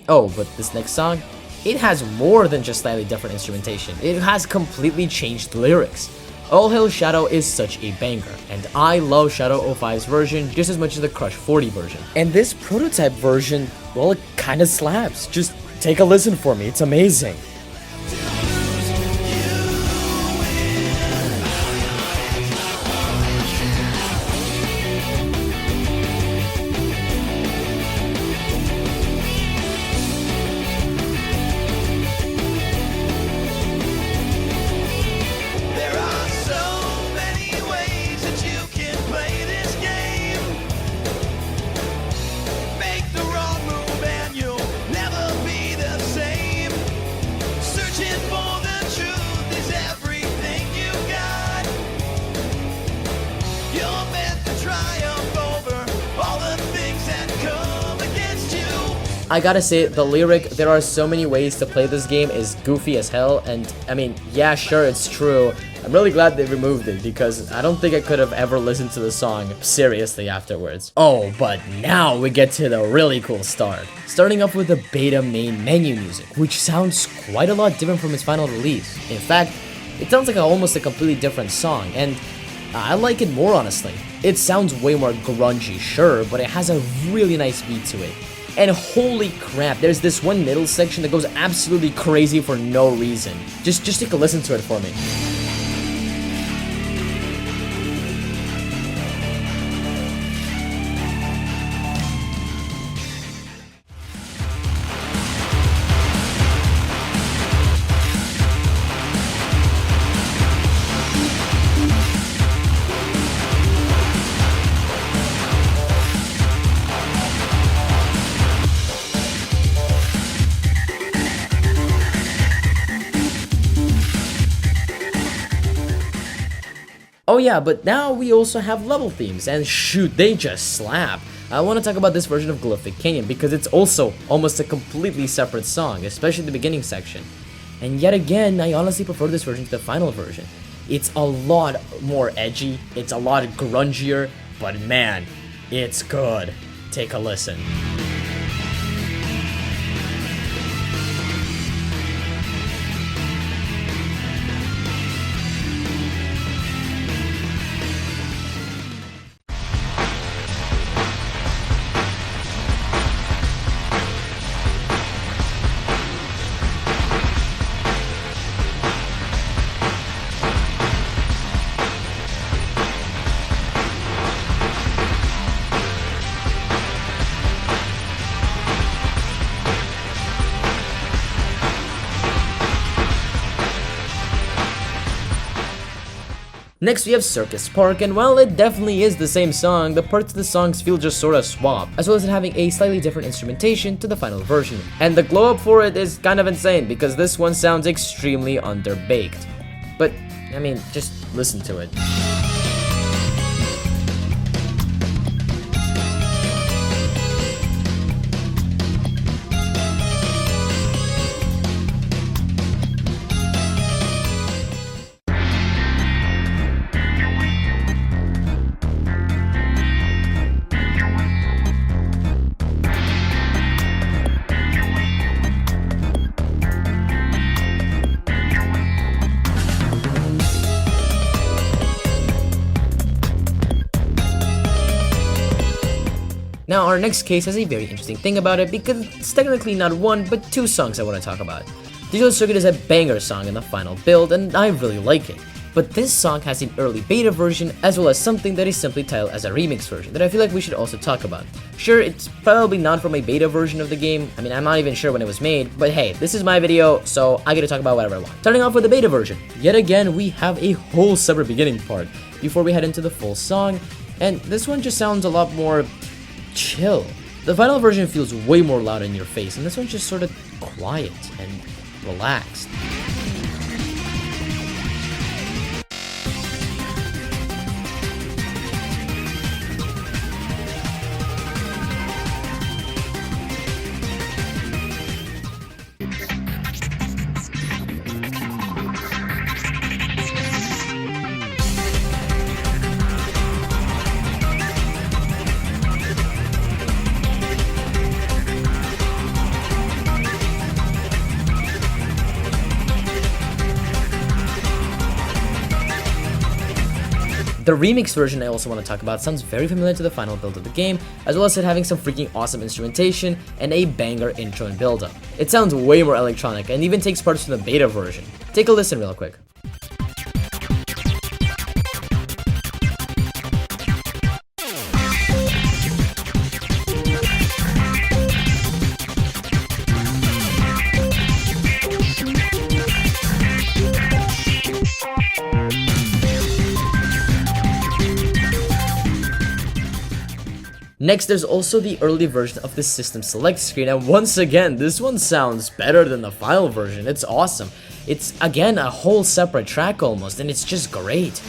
Oh, but this next song, it has more than just slightly different instrumentation. It has completely changed lyrics. All Hail Shadow is such a banger, and I love Shadow 05's version just as much as the Crush 40 version. And this prototype version, well, it kinda slaps. Just take a listen for me, it's amazing. I gotta say, the lyric, "There are so many ways to play this game," is goofy as hell, and I mean, yeah, sure, it's true. I'm really glad they removed it, because I don't think I could have ever listened to the song seriously afterwards. Oh, but now we get to the really cool start. Starting off with the beta main menu music, which sounds quite a lot different from its final release. In fact, it sounds like almost a completely different song, and I like it more, honestly. It sounds way more grungy, sure, but it has a really nice beat to it. And holy crap, there's this one middle section that goes absolutely crazy for no reason. Just take a listen to it for me. Oh yeah, but now we also have level themes, and shoot, they just slap. I want to talk about this version of Glyphic Canyon because it's also almost a completely separate song, especially the beginning section. And yet again, I honestly prefer this version to the final version. It's a lot more edgy, it's a lot grungier, but man, it's good. Take a listen. Next we have Circus Park, and while it definitely is the same song, the parts of the songs feel just sorta swapped, as well as it having a slightly different instrumentation to the final version. And the glow up for it is kind of insane, because this one sounds extremely underbaked. But, I mean, just listen to it. Now, our next case has a very interesting thing about it because it's technically not one, but two songs I want to talk about. Digital Circuit is a banger song in the final build, and I really like it. But this song has an early beta version, as well as something that is simply titled as a remix version, that I feel like we should also talk about. Sure, it's probably not from a beta version of the game, I mean, I'm not even sure when it was made, but hey, this is my video, so I get to talk about whatever I want. Starting off with the beta version. Yet again, we have a whole separate beginning part, before we head into the full song, and this one just sounds a lot more chill. The final version feels way more loud in your face, and this one's just sort of quiet and relaxed. The remix version I also want to talk about sounds very familiar to the final build of the game, as well as it having some freaking awesome instrumentation and a banger intro and build-up. It sounds way more electronic and even takes parts from the beta version. Take a listen real quick. Next, there's also the early version of the system select screen, and once again, this one sounds better than the final version. It's awesome. It's, again, a whole separate track almost, and it's just great.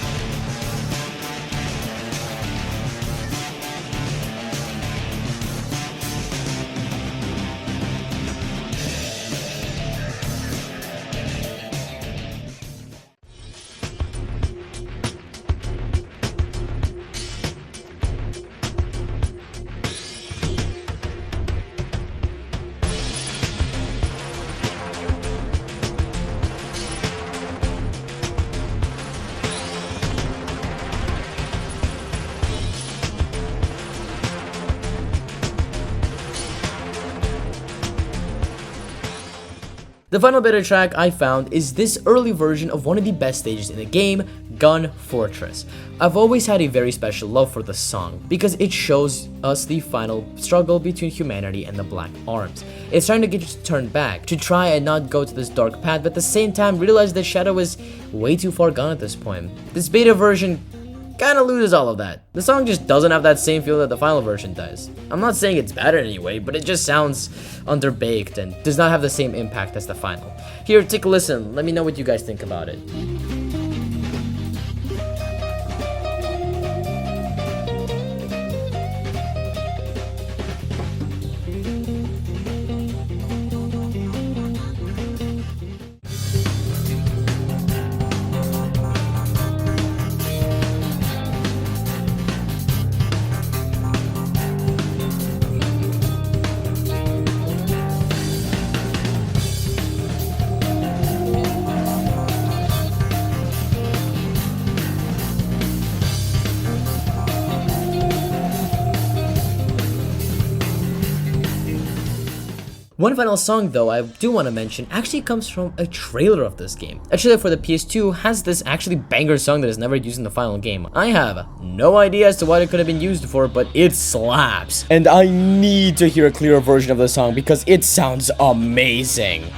The final beta track I found is this early version of one of the best stages in the game, Gun Fortress. I've always had a very special love for the song because it shows us the final struggle between humanity and the Black Arms. It's trying to get you to turn back, to try and not go to this dark path, but at the same time realize that Shadow is way too far gone at this point. This beta version kind of loses all of that. The song just doesn't have that same feel that the final version does. I'm not saying it's bad in any way, but it just sounds underbaked and does not have the same impact as the final. Here, take a listen. Let me know what you guys think about it. One final song though I do want to mention actually comes from a trailer of this game. A trailer for the PS2 has this actually banger song that is never used in the final game. I have no idea as to what it could have been used for, but it slaps. And I need to hear a clearer version of the song because it sounds amazing.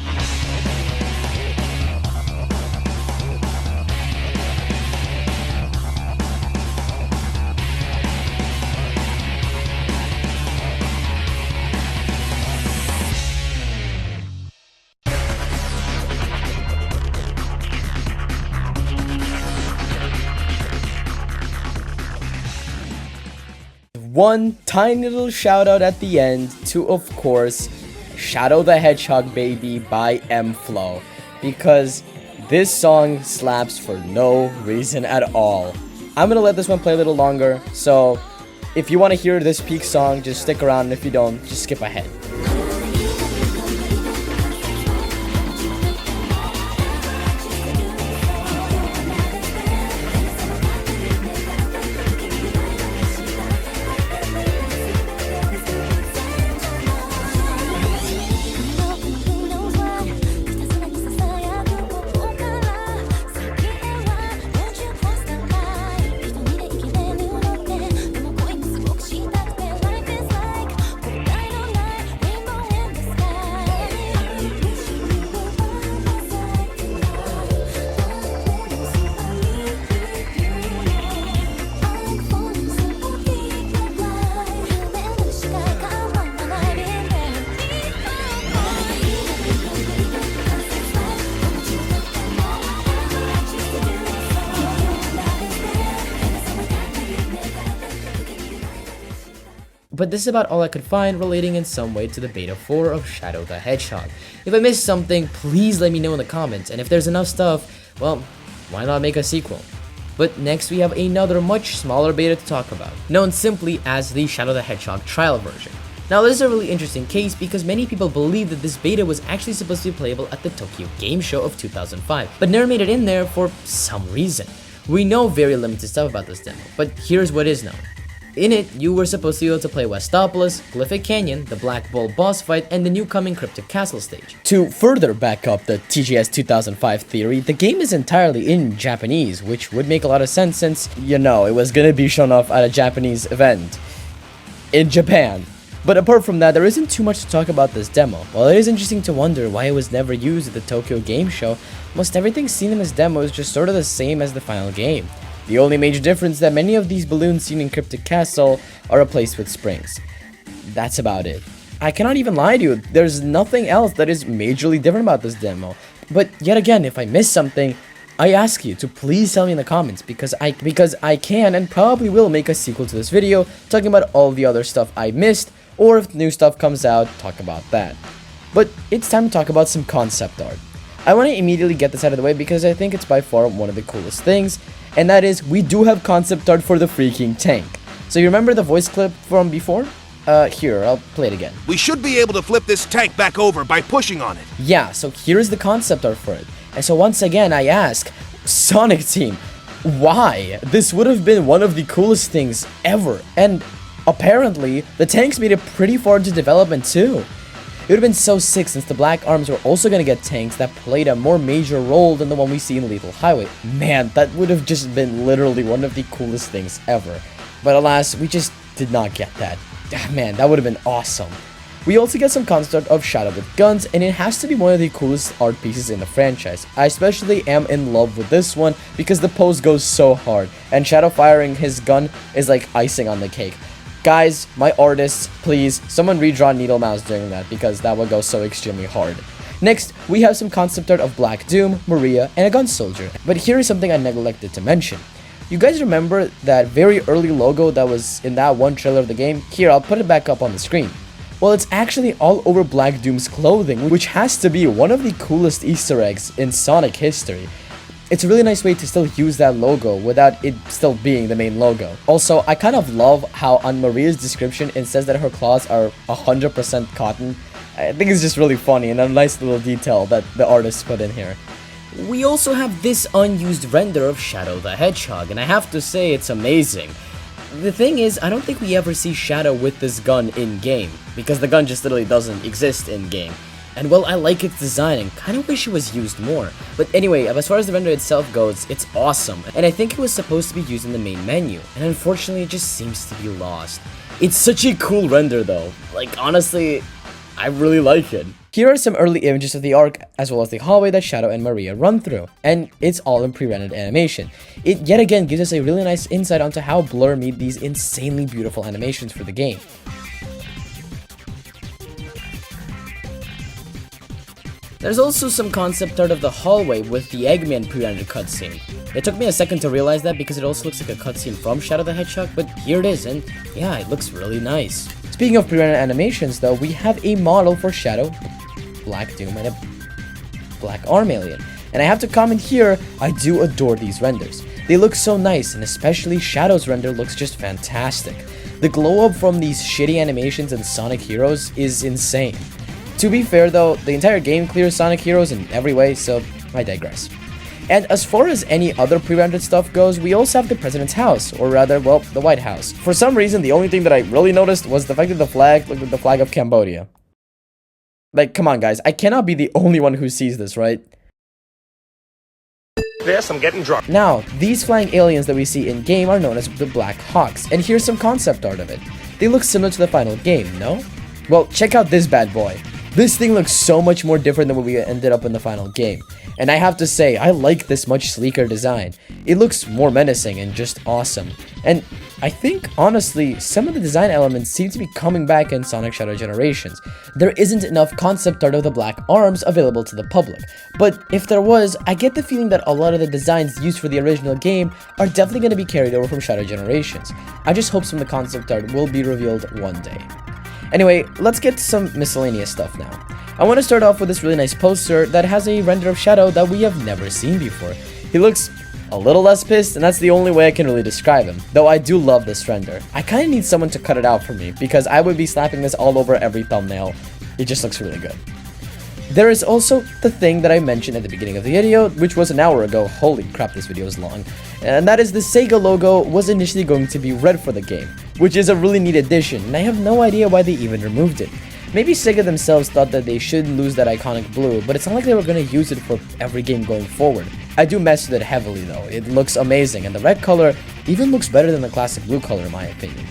One tiny little shout out at the end to, of course, Shadow the Hedgehog Baby by M-Flow, because this song slaps for no reason at all. I'm gonna let this one play a little longer, so if you want to hear this peak song, just stick around, and if you don't, just skip ahead. But this is about all I could find relating in some way to the beta 4 of Shadow the Hedgehog. If I missed something, please let me know in the comments, and if there's enough stuff, well, why not make a sequel? But next we have another much smaller beta to talk about, known simply as the Shadow the Hedgehog trial version. Now this is a really interesting case because many people believe that this beta was actually supposed to be playable at the Tokyo Game Show of 2005, but never made it in there for some reason. We know very limited stuff about this demo, but here's what is known. In it, you were supposed to be able to play Westopolis, Glyphic Canyon, the Black Bull boss fight, and the new coming Cryptic Castle stage. To further back up the TGS 2005 theory, the game is entirely in Japanese, which would make a lot of sense since, you know, it was gonna be shown off at a Japanese event in Japan. But apart from that, there isn't too much to talk about this demo. While it is interesting to wonder why it was never used at the Tokyo Game Show, most everything seen in this demo is just sort of the same as the final game. The only major difference is that many of these balloons seen in Cryptic Castle are replaced with springs. That's about it. I cannot even lie to you, there's nothing else that is majorly different about this demo. But yet again, if I miss something, I ask you to please tell me in the comments because I can and probably will make a sequel to this video talking about all the other stuff I missed, or if new stuff comes out, talk about that. But it's time to talk about some concept art. I want to immediately get this out of the way because I think it's by far one of the coolest things, and that is we do have concept art for the freaking tank. So you remember the voice clip from before? Here, I'll play it again. We should be able to flip this tank back over by pushing on it. Yeah, so here's the concept art for it. And so once again, I ask, Sonic Team, why? This would have been one of the coolest things ever. And apparently, the tanks made it pretty far into development too. It would have been so sick since the Black Arms were also going to get tanks that played a more major role than the one we see in Lethal Highway. Man, that would have just been literally one of the coolest things ever. But alas, we just did not get that. Man, that would have been awesome. We also get some concept of Shadow with guns, and it has to be one of the coolest art pieces in the franchise. I especially am in love with this one because the pose goes so hard, and Shadow firing his gun is like icing on the cake. Guys, my artists, please, someone redraw NeedleMouse during that because that would go so extremely hard. Next, we have some concept art of Black Doom, Maria, and a gun soldier. But here is something I neglected to mention. You guys remember that very early logo that was in that one trailer of the game? Here, I'll put it back up on the screen. Well, it's actually all over Black Doom's clothing, which has to be one of the coolest Easter eggs in Sonic history. It's a really nice way to still use that logo without it still being the main logo. Also, I kind of love how on Maria's description it says that her claws are 100% cotton. I think it's just really funny and a nice little detail that the artist put in here. We also have this unused render of Shadow the Hedgehog, and I have to say it's amazing. The thing is, I don't think we ever see Shadow with this gun in-game, because the gun just literally doesn't exist in-game. And well, I like its design and kind of wish it was used more. But anyway, as far as the render itself goes, it's awesome, and I think it was supposed to be used in the main menu, and unfortunately it just seems to be lost. It's such a cool render though, like honestly, I really like it. Here are some early images of the arc, as well as the hallway that Shadow and Maria run through, and it's all in pre-rendered animation. It yet again gives us a really nice insight onto how Blur made these insanely beautiful animations for the game. There's also some concept art of the hallway with the Eggman pre-rendered cutscene. It took me a second to realize that because it also looks like a cutscene from Shadow the Hedgehog, but here it is, and yeah, it looks really nice. Speaking of pre-rendered animations though, we have a model for Shadow, Black Doom, and a Black Arm alien. And I have to comment here, I do adore these renders. They look so nice, and especially Shadow's render looks just fantastic. The glow up from these shitty animations in Sonic Heroes is insane. To be fair though, the entire game clears Sonic Heroes in every way, so I digress. And as far as any other pre-rendered stuff goes, we also have the President's house, or rather, well, the White House. For some reason, the only thing that I really noticed was the fact that the flag looked like the flag of Cambodia. Like, come on guys, I cannot be the only one who sees this, right? This, I'm getting drunk. Now, these flying aliens that we see in-game are known as the Black Hawks, and here's some concept art of it. They look similar to the final game, no? Well, check out this bad boy. This thing looks so much more different than what we ended up in the final game. And I have to say, I like this much sleeker design. It looks more menacing and just awesome. And I think, honestly, some of the design elements seem to be coming back in Sonic Shadow Generations. There isn't enough concept art of the Black Arms available to the public. But if there was, I get the feeling that a lot of the designs used for the original game are definitely going to be carried over from Shadow Generations. I just hope some of the concept art will be revealed one day. Anyway, let's get to some miscellaneous stuff now. I want to start off with this really nice poster that has a render of Shadow that we have never seen before. He looks a little less pissed, and that's the only way I can really describe him. Though I do love this render. I kind of need someone to cut it out for me, because I would be slapping this all over every thumbnail. It just looks really good. There is also the thing that I mentioned at the beginning of the video, which was an hour ago. Holy crap, this video is long. And that is the Sega logo was initially going to be red for the game, which is a really neat addition, and I have no idea why they even removed it. Maybe Sega themselves thought that they should lose that iconic blue, but it's not like they were going to use it for every game going forward. I do mess with it heavily though, it looks amazing, and the red color even looks better than the classic blue color in my opinion.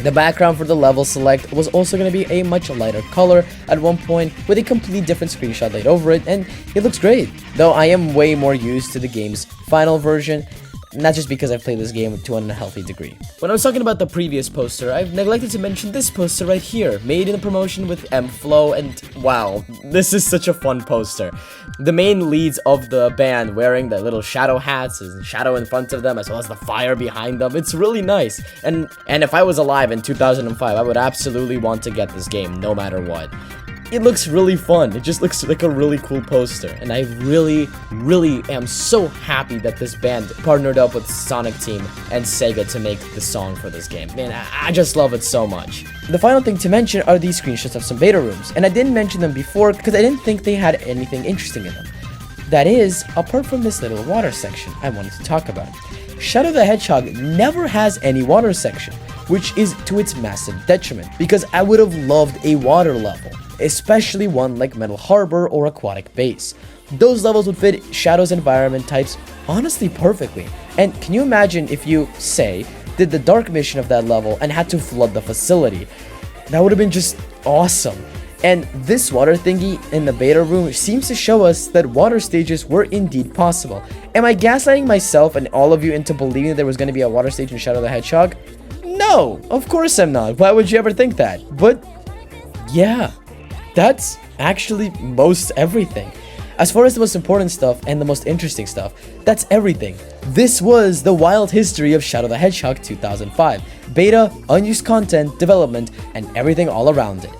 The background for the level select was also going to be a much lighter color at one point with a complete different screenshot laid over it, and it looks great. Though I am way more used to the game's final version, not just because I've played this game to an unhealthy degree. When I was talking about the previous poster, I've neglected to mention this poster right here, made in the promotion with M-Flow, and wow, this is such a fun poster. The main leads of the band wearing the little shadow hats, and shadow in front of them, as well as the fire behind them. It's really nice, and if I was alive in 2005, I would absolutely want to get this game, no matter what. It looks really fun. It just looks like a really cool poster, and I really am so happy that this band partnered up with Sonic Team and Sega to make the song for this game. Man, I just love it so much. The final thing to mention are these screenshots of some beta rooms, and I didn't mention them before because I didn't think they had anything interesting in them. That is, apart from this little water section I wanted to talk about. Shadow the Hedgehog never has any water section. which is to its massive detriment, because I would have loved a water level, especially one like Metal Harbor or Aquatic Base. Those levels would fit Shadow's environment types honestly perfectly. And can you imagine if you, say, did the dark mission of that level and had to flood the facility? That would have been just awesome. And this water thingy in the beta room seems to show us that water stages were indeed possible. Am I gaslighting myself and all of you into believing that there was going to be a water stage in Shadow the Hedgehog? No, of course I'm not. Why would you ever think that? But yeah, that's actually most everything. As far as the most important stuff and the most interesting stuff, that's everything. This was the wild history of Shadow the Hedgehog 2005. Beta, unused content, development, and everything all around it.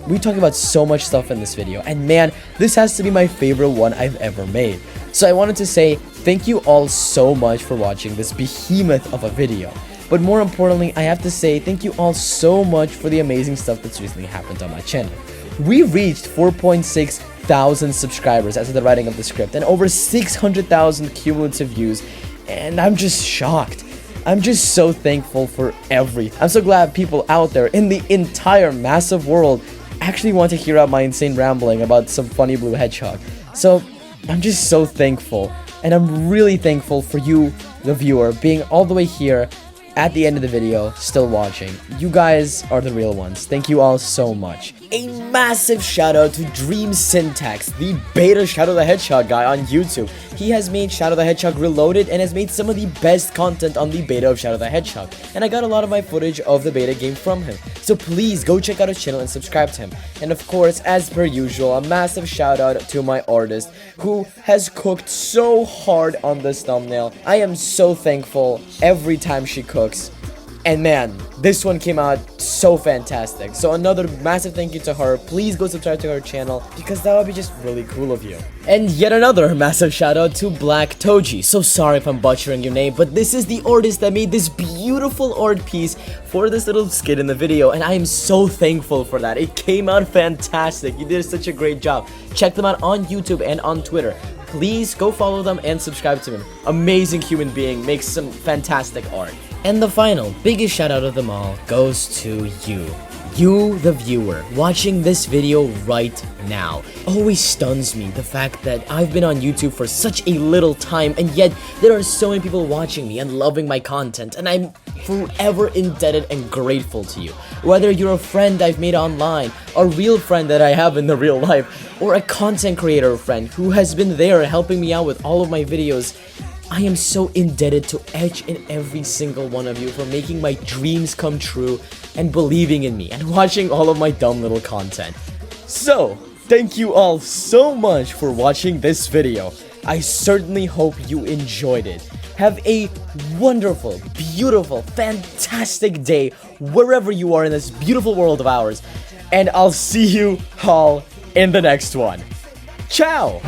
We talk about so much stuff in this video, and man, this has to be my favorite one I've ever made. So I wanted to say thank you all so much for watching this behemoth of a video. But more importantly, I have to say thank you all so much for the amazing stuff that's recently happened on my channel. We reached 4.6 thousand subscribers as of the writing of the script and over 600,000 cumulative views, and I'm just shocked. I'm just so thankful for I'm so glad people out there in the entire massive world actually want to hear out my insane rambling about some funny blue hedgehog. So I'm just so thankful, and I'm really thankful for you, the viewer, being all the way here at the end of the video, still watching. You guys are the real ones. Thank you all so much. A massive shout out to Dream Syntax, the beta Shadow the Hedgehog guy on YouTube. He has made Shadow the Hedgehog Reloaded and has made some of the best content on the beta of Shadow the Hedgehog. And I got a lot of my footage of the beta game from him. So please go check out his channel and subscribe to him. And of course, as per usual, a massive shout out to my artist who has cooked so hard on this thumbnail. I am so thankful every time she cooks. And man, this one came out so fantastic. So another massive thank you to her. Please go subscribe to her channel because that would be just really cool of you. And yet another massive shout out to Black Toji. So sorry if I'm butchering your name, but this is the artist that made this beautiful art piece for this little skit in the video, and I am so thankful for that. It came out fantastic. You did such a great job. Check them out on YouTube and on Twitter. Please go follow them and subscribe to him. Amazing human being, makes some fantastic art. And the final, biggest shout out of them all goes to you. You, the viewer, watching this video right now. Always stuns me the fact that I've been on YouTube for such a little time, and yet there are so many people watching me and loving my content, and I'm forever indebted and grateful to you. Whether you're a friend I've made online, a real friend that I have in the real life, or a content creator friend who has been there helping me out with all of my videos, I am so indebted to each and every single one of you for making my dreams come true and believing in me and watching all of my dumb little content. So, thank you all so much for watching this video. I certainly hope you enjoyed it. Have a wonderful, beautiful, fantastic day wherever you are in this beautiful world of ours. And I'll see you all in the next one. Ciao!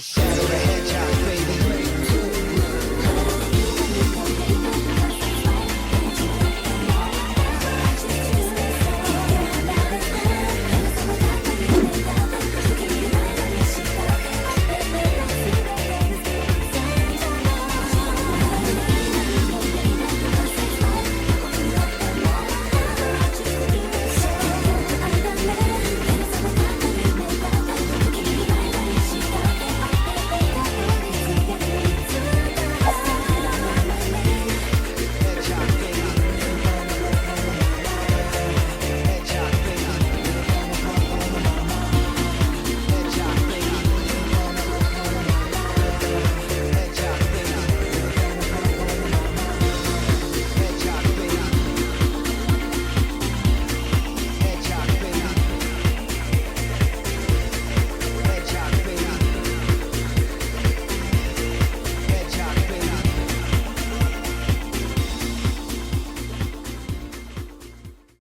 Shadow the Hedgehog.